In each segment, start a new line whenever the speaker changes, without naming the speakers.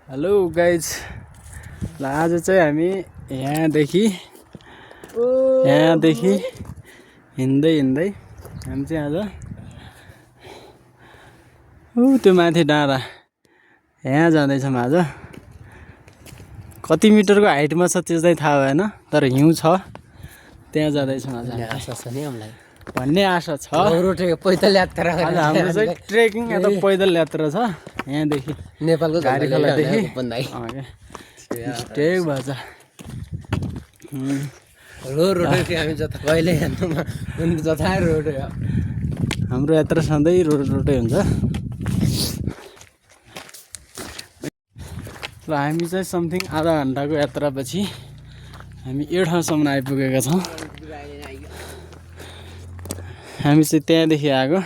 Hello guys ल आज चाहिँ हामी यहाँदेखि हिँड्दै हामी चाहिँ आज त्यो माथि डाँडा यहाँ जाँदैछौँ आज। कति मिटरको हाइटमा छ त्यो चाहिँ थाहा भएन, तर हिउँ छ त्यहाँ जाँदैछौँ आज।
आशा छ नि हामीलाई
भन्ने आशा छ।
पैदल यात्रा
आज हाम्रो चाहिँ ट्रेकिङ या त पैदल यात्रा छ यहाँदेखि
नेपालको
गाडी खोलादेखि ठिक भएछ।
रोड हामी जता कहिले जता रोड
हाम्रो यात्रा सधैँ रोडै हुन्छ। र हामी चाहिँ समथिङ आधा घन्टाको यात्रापछि हामी यो ठाउँसम्म आइपुगेका छौँ। हामी चाहिँ त्यहाँदेखि आएको।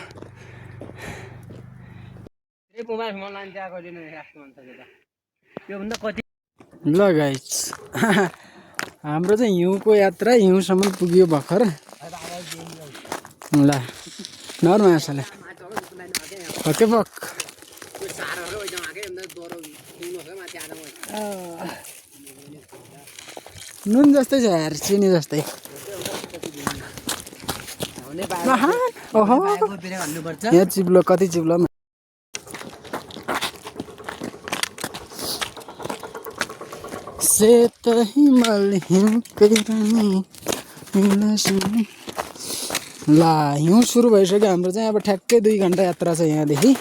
ल गाइस हाम्रो चाहिँ हिउँको यात्रा हिउँसम्म पुग्यो भर्खर। ल नर्मासले ओके पक नुन जस्तै छ यार, चिनी जस्तै। यहाँ चिप्लो कति चिप्लो सेत हिमाल हिउँकै रानी। ल हिउँ सुरु भइसक्यो हाम्रो चाहिँ। अब ठ्याक्कै 2 घन्टा यात्रा छ यहाँदेखि।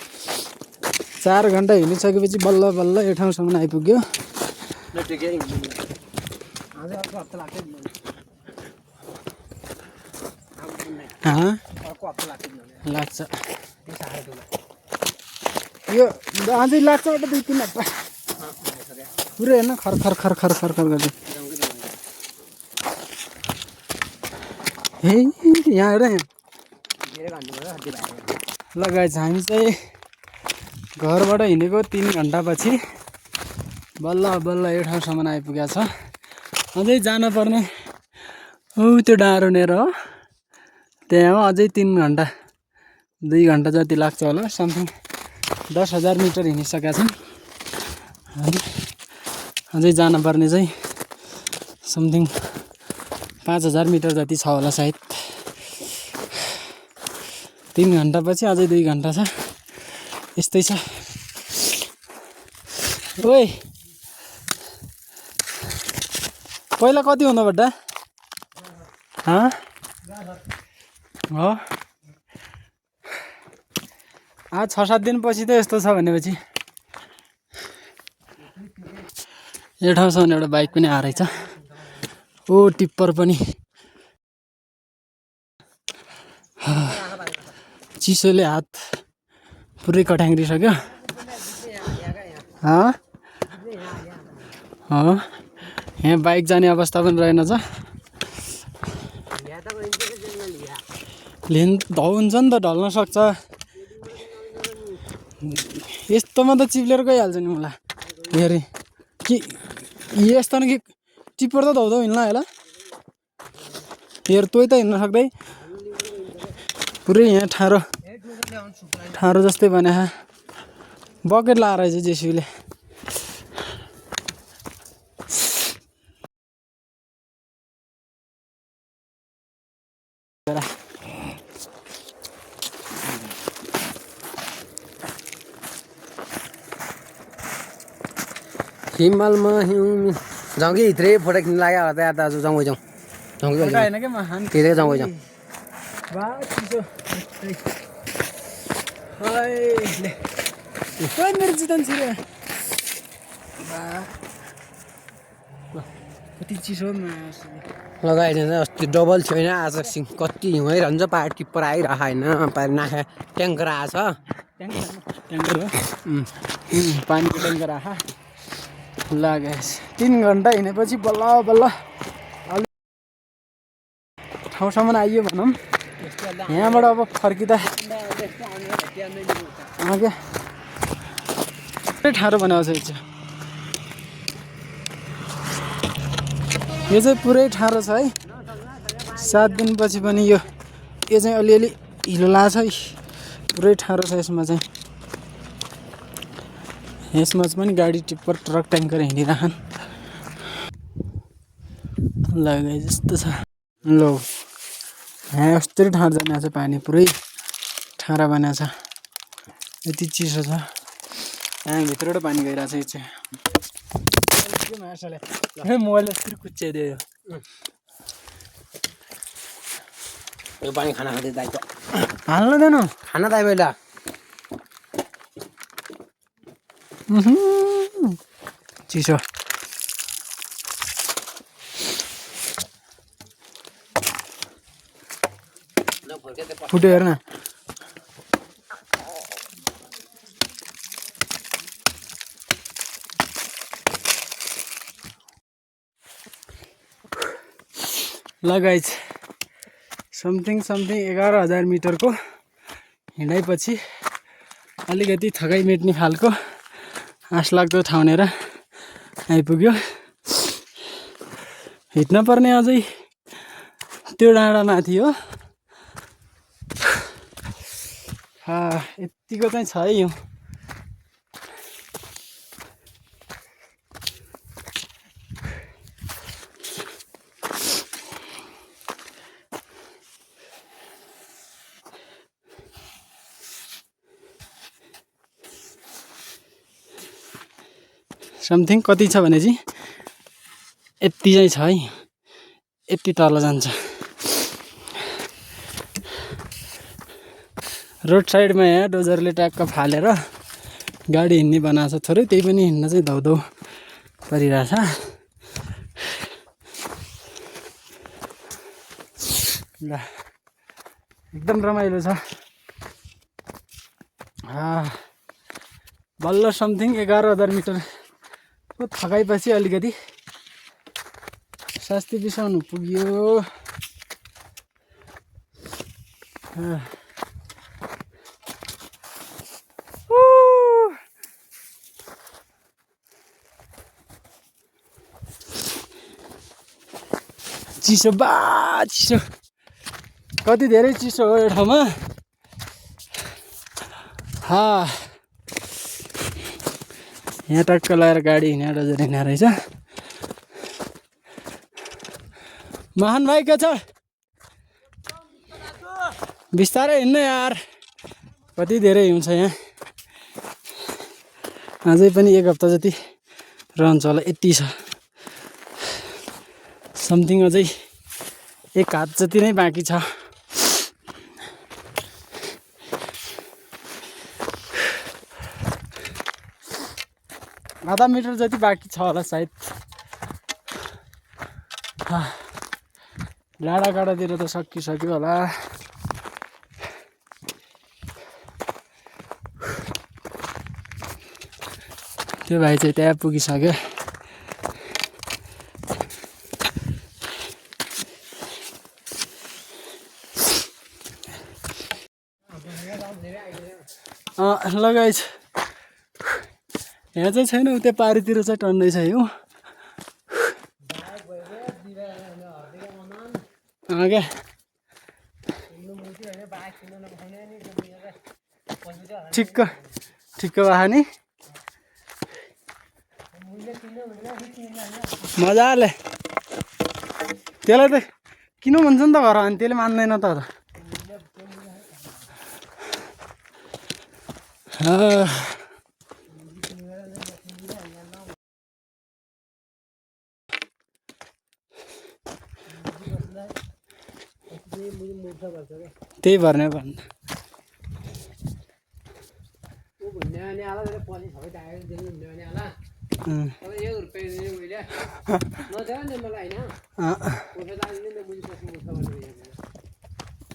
4 घन्टा हिँडिसकेपछि बल्ल बल्ल यो ठाउँसम्म आइपुग्यो। लाग्छ यो अझै लाग्छ 2-3 हप्ता पुरै होइन। खर गर्दै हे यहाँ हेर। ल गाइस हामी चाहिँ घरबाट हिँडेको 3 घन्टापछि बल्ल बल्ल यो ठाउँसम्म आइपुगेको छ। अझै जानुपर्ने त्यो डाँडो नेर हो, त्यहाँ हो। अझै 3 घन्टा 2 घन्टा जति लाग्छ होला। समथिङ 10,000 मिटर हिँडिसकेका छौँ। अझै जानुपर्ने चाहिँ समथिङ 5,000 मिटर जति छ होला सायद। 3 घन्टापछि अझै 2 घन्टा छ। यस्तै छ। ओइ पहिला कति हुनु बड्डा हो? आज 6-7 दिनपछि त यस्तो छ भनेपछि यो ठाउँसम्म एउटा बाइक पनि आएर छ। ओ टिप्पर पनि चिसोले हात पुरै कट्याङ्ग्रिसक्यो। यहाँ बाइक जाने अवस्था पनि रहेनछ। हुन्छ नि त, ढल्न सक्छ। यस्तोमा त चिप्लेर गइहाल्छ नि मलाई। हेरे कि यस्तो न कि टिप्पर त धौधौ हिँड्ला होला। हेर तँ त हिँड्न सक्दै पुरै यहाँ ठाडो जस्तै बने। बकेट लाएर चाहिँ जेसीबीले
हिमालमा हिउँ जाउँ कि भित्रै फोटो खिच्नु लाग्यो होला त। यहाँ दाजु जाउँ जाउँ
होइन क्या महान
भित्रै जाउँ
मेरो चितन छिरे कति चिसो
लगाइदिन्छ। अस्ति डबल थियो होइन, आज कति हिउँ आइरहन्छ। पाहाड टिप्पर आइरहेको होइन, नाखा ट्याङ्कर आएछ।
ट्याङ्कर हो पानीको ट्याङ्कर आहा। ल गाइस 3 घन्टा हिँडेपछि बल्ल बल्ल ठाउँसम्म आइयो भनौँ। यहाँबाट अब फर्किँदा पुरै ठाडो बनाउँछ। यो चाहिँ पुरै ठाडो छ है। 7 दिनपछि पनि यो चाहिँ अलिअलि हिलो लाग्छ है। पुरै ठाडो छ यसमा चाहिँ। यसमा पनि गाडी टिप्पर ट्रक ट्याङ्कर हिँडिरहन् लगे जस्तो छ लो यहाँ यस्तै ठाउँ जाने छ पानी पुरै ठाडा बनाएको छ यति चिसो छ यहाँ भित्रबाट पानी गइरहेको छ यो चाहिँ मोबाइल यस्तै कुच्याइदियो
यो पानी खाना खाँदै दाइ त
हाल्नु देन
खाना दाइ पहिला
चिसो फुट्यो हेर्न लगाइज समथिङ 11,000 मिटरको हिँडाइपछि अलिकति थकाइ मेट्ने खालको आशलाग्दो ठाउँनेर आइपुग्यो हिँड्न पर्ने अझै त्यो डाँडा माथि हो यतिको चाहिँ छ है यो समथिङ कति छ भने चाहिँ यति चाहिँ छ है यति तल जान्छ रोड साइडमा यहाँ डोजरले ट्याक्क फालेर गाडी हिँड्ने बनाएको छ थोरै त्यही पनि हिँड्न चाहिँ धौधौ परिरहेछ ल एकदम रमाइलो छ बल्ल समथिङ 11,000 मिटर थकाइपछि अलिकति शास्ति बिसाउनु पुग्यो चिसो चिसो कति धेरै चिसो हो यो ठाउँमा यहाँ टक्क लगाएर गाडी हिँडेर डोजर हिँडेर रहेछ महान भाइ के छ बिस्तारै हिँड्नु यार कति धेरै हिउँ छ यहाँ अझै पनि 1 हप्ता जति रहन्छ होला यति छ समथिङ अझै 1 हात जति नै बाँकी छ आधा मिटर जति बाँकी छ होला सायद डाँडा काँडातिर त सकिसक्यो होला त्यो भाइ चाहिँ त्यहाँ पुगिसक्यो लगाइछ यहाँ चाहिँ छैन उता पारितिर चाहिँ टन्नै छ यो क्या ठिक्क वाहनी मजाले त्यसलाई त किन भन्छ नि त घर अनि त्यसले मान्दैन त त्यही भर्ने भन्नु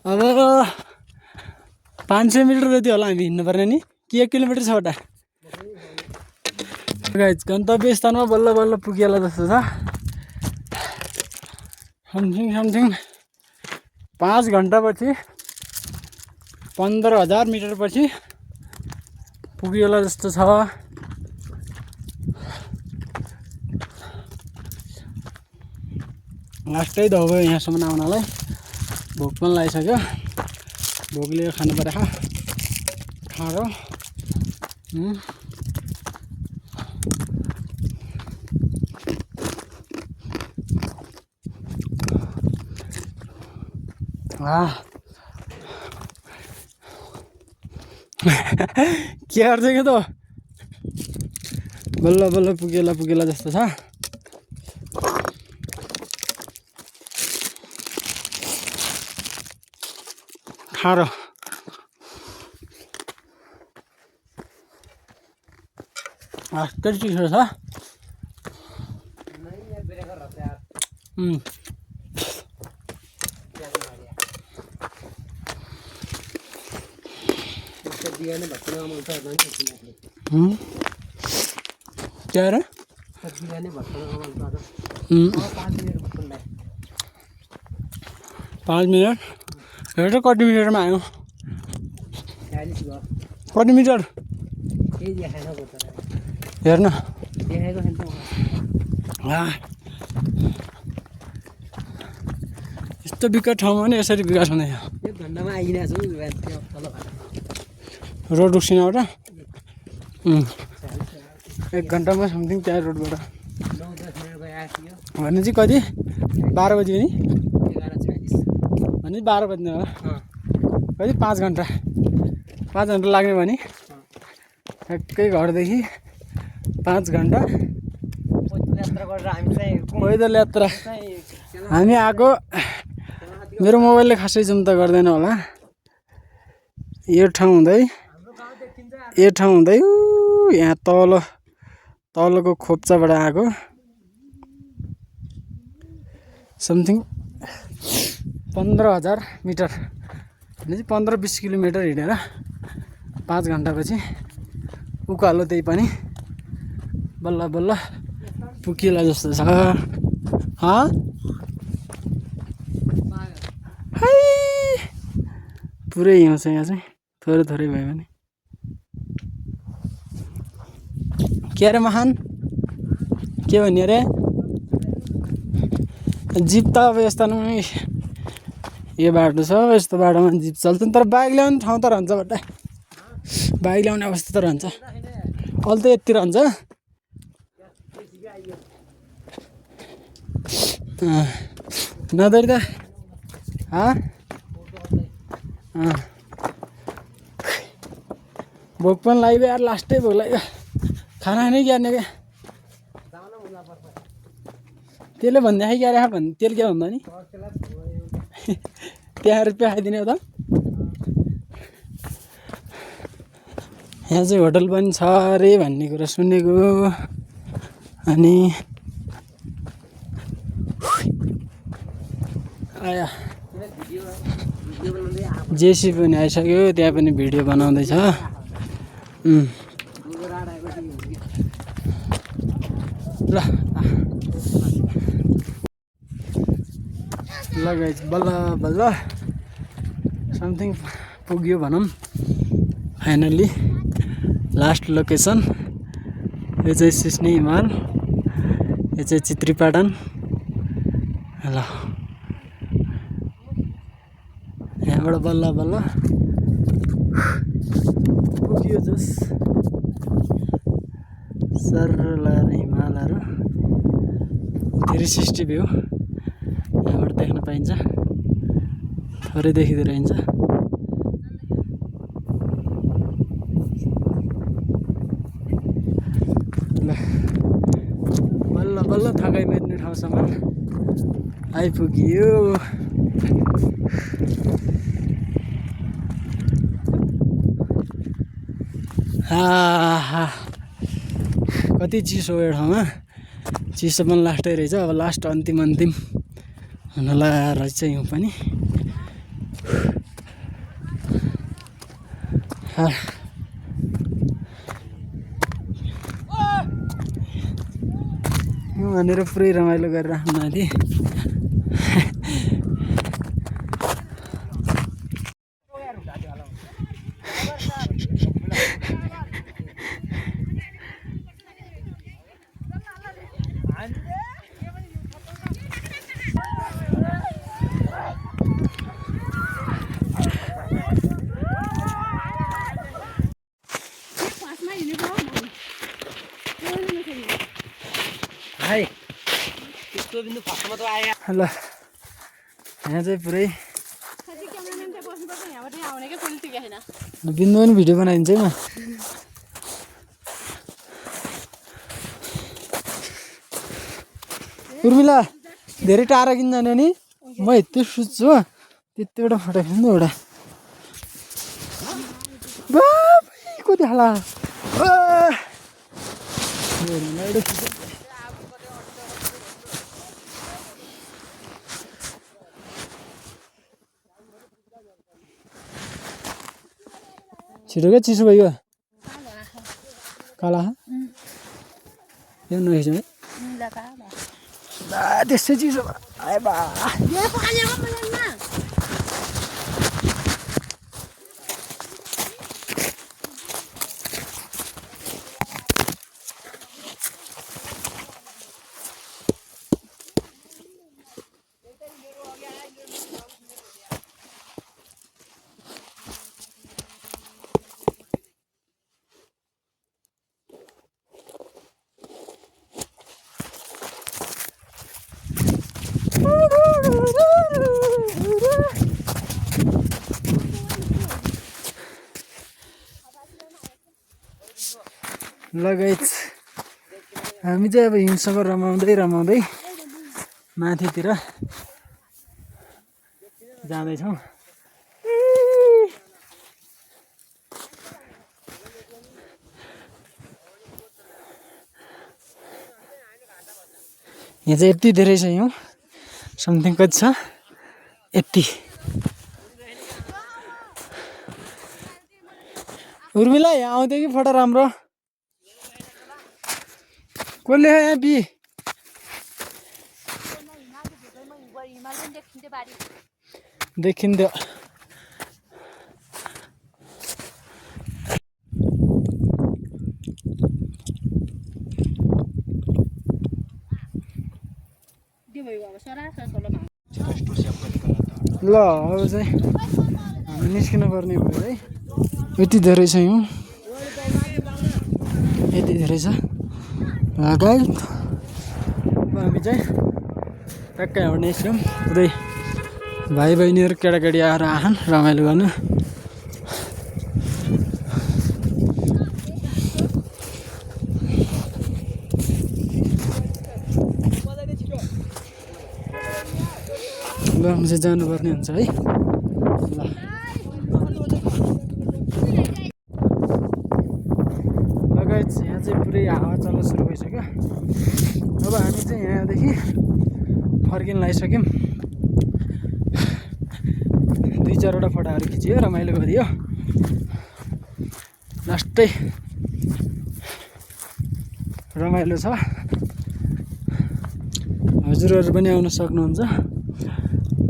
अब 500 मिटर जति होला हामी हिँड्नु पर्ने नि कि 1 किलोमिटर छ वटा गन्तव्य स्थानमा बल्ल बल्ल पुगिएला जस्तो छ समथिङ 5 घन्टा पछि 15,000 मिटर पछि पुगिएला जस्तो छ लास्टै दौ भयो यहाँसम्म आउनलाई भोक पनि लागिसक्यो भोकले खानु पर्यो खारो के गर्छ के त बल्ल बल्ल पुगेला जस्तो छ खारो चिसो छ क्या रे 5 मिनट हेर कति मिनटमा आयो कति मिटर हेर्न यस्तो विकट ठाउँमा पनि यसरी विकास हुँदैन रोड उक्सिनबाट 1 घन्टामा समथिङ त्यहाँ रोडबाट भने चाहिँ कति 12 बजी नि भने 12 बज्ने हो कति 5 घन्टा लाग्ने भने ठ्याक्कै घरदेखि 5 घन्टा पैदल यात्रा हामी आएको मेरो मोबाइलले खासै जम्ता गर्दैन होला यो ठाउँ हुँदै यहाँ तलको खोप्चाबाट आएको समथिङ 15,000 मिटर भने 15-20 किलोमिटर हिँडेर 5 घन्टापछि उकालो त्यही पनि बल्ल बल्ल पुगिएला जस्तो छ पुरै हिउँ छ यहाँ चाहिँ थोरै भयो भने के अरे महान के भन्ने अरे जिप त अब यस्तो यो बाटो छ यस्तो बाटोमा जिप चल्छ तर बाइक ल्याउने ठाउँ त रहन्छ बट्टा बाइक ल्याउने अवस्था त रहन्छ अहिले त यति रहन्छ नदरी त भोक पनि लाग्यो यार लास्टै भोक लाग्यो खाना नै क्यार्ने क्या त्यसले भन्दाखेरि क्या रे भन्ने त्यसले क्या भन्दा नि त्यहाँ रुपियाँ खाइदिने हो त यहाँ चाहिँ होटल पनि छ अरे भन्ने कुरा सुनेको अनि आया जेसी पनि आइसक्यो त्यहाँ पनि भिडियो बनाउँदैछ ल गाइस बल्ल समथिङ पुग्यो भनौँ फाइनल्ली लास्ट लोकेसन यो चाहिँ सिस्ने हिमाल यो चाहिँ चित्रीपाटन ल यहाँबाट बल्ल पुग्यो जस सरला हिमालहरू 360 भ्यू यहाँबाट देख्न पाइन्छ थोरै देखिँदो रहन्छ ल बल्ल थकाइ मेट्ने ठाउँसम्म आइपुग्यो कति चिसो यो ठाउँमा चिसो पनि लास्टै रहेछ अब लास्ट अन्तिम हुनला रहेछ यो पनि भनेर पुरै रमाइलो गरेर राख्नु माथि ल यहाँ चाहिँ पुरै बिन्दु पनि भिडियो बनाइदिन्छ है म उर्मिला धेरै टाढा किन जाने नि म यति सुत्छु हो त्यतिबाट फोटो खिच्नु एउटा कति हाला छिटो क्या चिसो भयो काला यो नखिच्नु है त्यसै चिसो आए बा लगाइज हामी चाहिँ अब हिउँसँग रमाउँदै रमाउँदै माथितिर जाँदैछौँ यहाँ चाहिँ यति धेरै छ हिउँ समथिङ कति छ यति उर्मिला यहाँ आउँथ्यो कि फोटो राम्रो कसले यहाँ बी देखिन्थ्यो ल अब चाहिँ हामी निस्किनु पर्ने भयो है यति धेरै छ हिउँ यति धेरै छ लगायत अब हामी चाहिँ टक्कै अब निस्क्यौँ उतै भाइ बहिनीहरू केटाकेटी आएर आछन् रमाइलो गर्नु ल हामी चाहिँ जानुपर्ने हुन्छ है ल लगायत यहाँ चाहिँ पुरै हावा चल्न सुरु भइसक्यो अब हामी चाहिँ यहाँदेखि फर्किन लागिसक्यौँ 2-4 वटा फोटाहरू खिच्यो रमाइलो गरियो लास्टै रमाइलो छ हजुरहरू पनि आउन सक्नुहुन्छ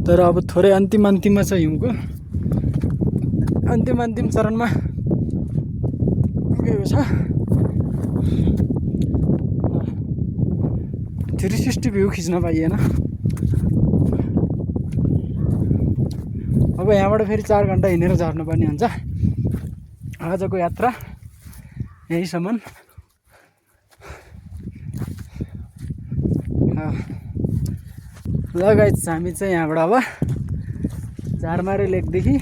तर अब थोरै अन्तिममा छ हिउँको अन्तिम चरणमा पुगेको छ 360 भ्यू खिच्न पाइएन अब यहाँबाट फेरि 4 घन्टा हिँडेर झर्नुपर्ने हुन्छ आजको यात्रा यहीसम्म ल गाइस हामी चाहिँ यहाँबाट अब झारमारे लेकदेखि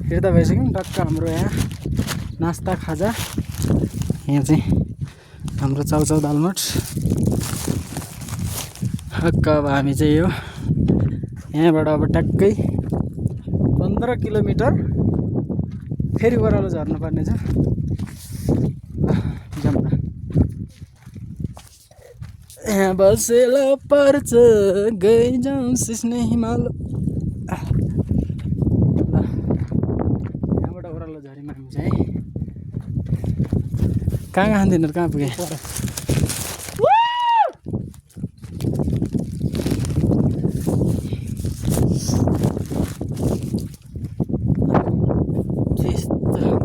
फिर्ता भइसक्यौँ टक्क हाम्रो यहाँ नास्ता खाजा यहाँ चाहिँ हाम्रो चाउचाउ दालमोठ टक्क अब हामी चाहिँ यो यहाँबाट अब टक्कै 15 किलोमिटर फेरि ओह्रालो झर्नुपर्ने छ यहाँ बसेर पर्छ गइजाउँ सिस्ने हिमाल यहाँबाट ओह्रालो झरीमा हामी चाहिँ कहाँ तिनीहरू कहाँ पुगे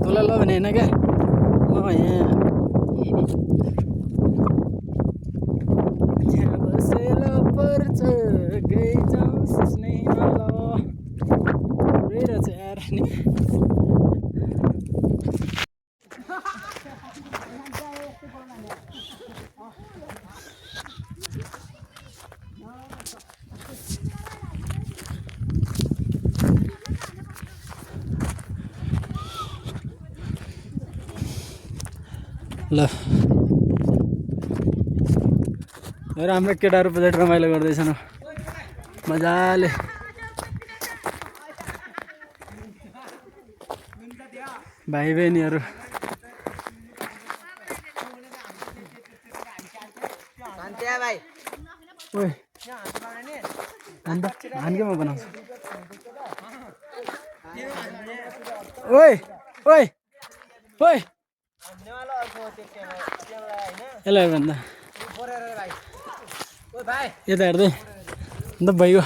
तँलाई ल भने होइन क्या म यहाँ बसेर पर्छ गइजाउँ सिस्ने हिमाल रहेछ यार नि ल हेर हाम्रो केटाहरू प्लेट रमाइलो गर्दैछन् मजाले भाइ बहिनीहरू ओइ अन्त हानकेमा बनाउँछ ओइ ओइ ओइ यसलाई भन्दा यता हेर्दै अन्त भइगयो